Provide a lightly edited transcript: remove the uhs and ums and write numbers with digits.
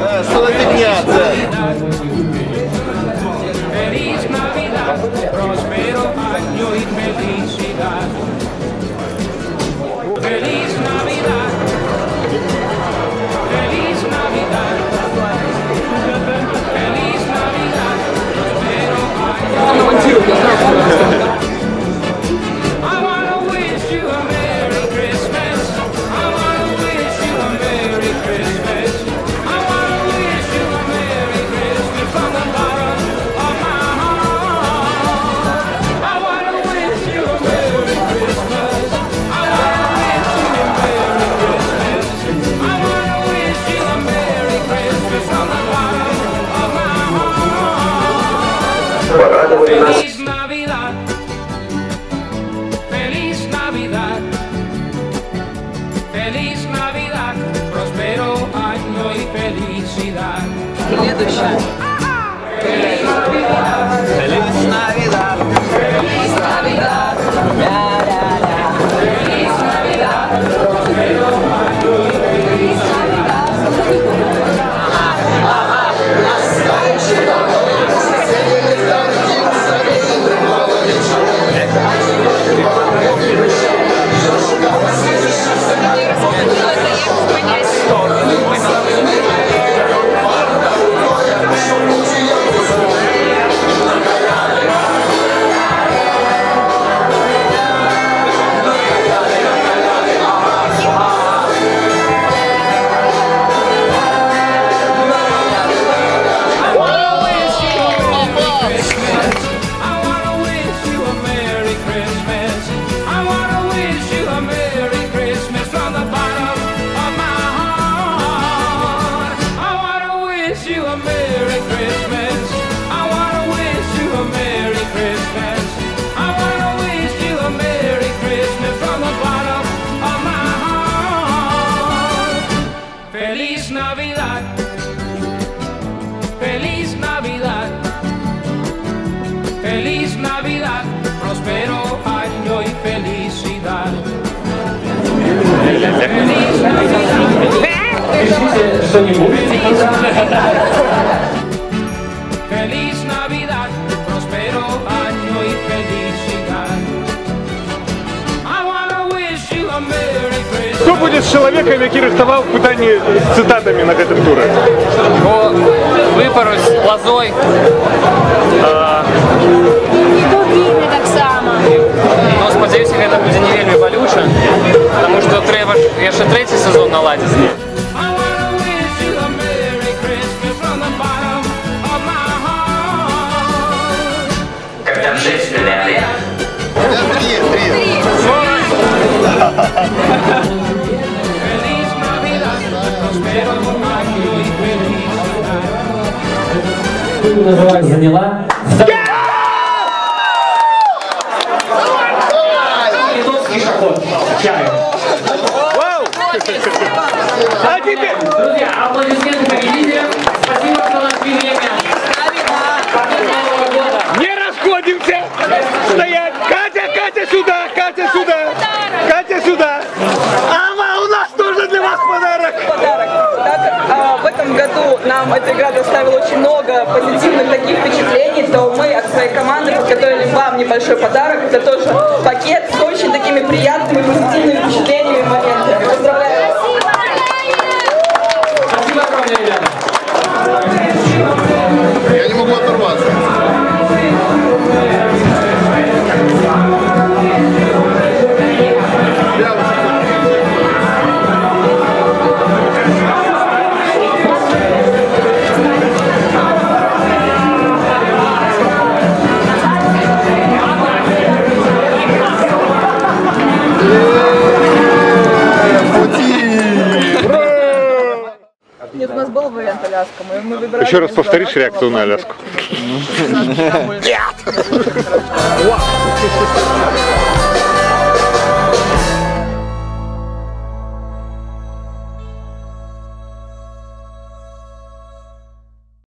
Что за фигня, Feliz Navidad, próspero año y felicidad. Feliz Navidad, feliz Navidad, feliz Navidad, próspero año. I wanna wish you a Merry Christmas. I wanna wish you a Merry Christmas. I wanna wish you a Merry Christmas from the bottom of my heart. I wanna wish you a Merry Christmas. I wanna wish you a Merry Christmas. I wanna wish you a Merry Christmas from the bottom of my heart. Feliz Navidad. Feliz Navidad. Feliz Navidad. Próspero año y felicidad. Следующая. Feliz Navidad. Feliz Navidad. Feliz Navidad. Feliz Navidad. Próspero año y felicidad. Feliz Navidad, Feliz Navidad, Feliz Navidad, próspero año y felicidad. Feliz Navidad. Feliz Navidad, próspero año y felicidad. I wanna wish you a Merry Christmas. Что будет с человеком, який рисовал пытание с цитатами на гэтым туры? Выпарусь лозой. Так само. Ну, спадзяюся, гэта будзе не вельмі балюча, таму што трэба яшчэ трэці сезон наладзіць. I wanna wish you a Merry Christmas from the bottom of my heart. Когда в 6 стреляли. Feliz Navidad, próspero año y felicidad. Называю заняла. Литовский шахот. Чаю. А теперь... Друзья, аплодисменты победителям. Спасибо, что нашли время. Не расходимся! Стоять! Катя, Катя сюда! Катя сюда! Катя сюда! Ама, у нас тоже для вас подарок! Подарок. Так как в этом году нам эта игра доставила очень много позитивных таких впечатлений, то мы от своей команды подготовили вам небольшой подарок. Это тоже пакет с очень такими приятными позитивными впечатлениями и моментами. Поздравляю вас! Спасибо огромное, ребята. Я не могу оторваться. Нет, у нас был вариант Аляска. Мы выбирали. Еще раз повторишь реакцию на Аляску? Нет!